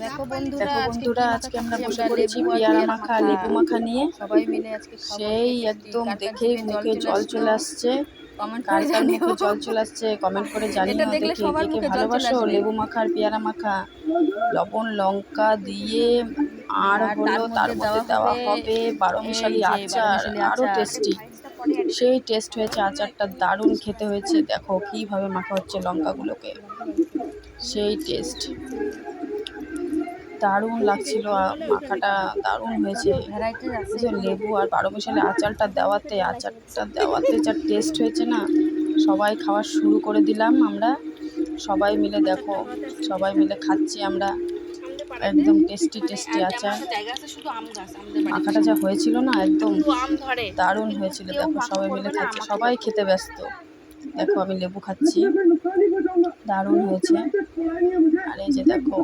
দেখো বন্ধুরা, আজকে আমরা বসে পড়েছি পেয়ারা মাখা লেবু মাখা নিয়ে। সবাই মিলে আজকে সেই একদম দেখেই মুখে জল চলে আসছে। কার কার মুখে জল চলে আসছে কমেন্ট করে জানিও। দেখে কে কে ভালোবাসো লেবু মাখা আর পেয়ারা মাখা। লবণ লঙ্কা দিয়ে আর হলো তার মধ্যে দেওয়া হবে 12 মিশালি আচার, আরও টেস্টি। সেই টেস্ট হয়েছে, আচারটা দারুণ খেতে হয়েছে। দেখো কীভাবে মাখা হচ্ছে লঙ্কাগুলোকে, সেই টেস্ট, দারুণ লাগছিল। মাখাটা দারুণ হয়েছে। লেবু আর 12 মিশালি আচারটা দেওয়াতে যা টেস্ট হয়েছে না, সবাই খাওয়া শুরু করে দিলাম আমরা সবাই মিলে। দেখো সবাই মিলে খাচ্ছি আমরা, একদম টেস্টি টেস্টি আচার। মাখাটা যা হয়েছিল না, একদম দারুণ হয়েছিল। দেখো সবাই মিলে খাচ্ছে, সবাই খেতে ব্যস্ত। দেখো আমি লেবু খাচ্ছি, দারুণ হয়েছে। আর এই যে দেখো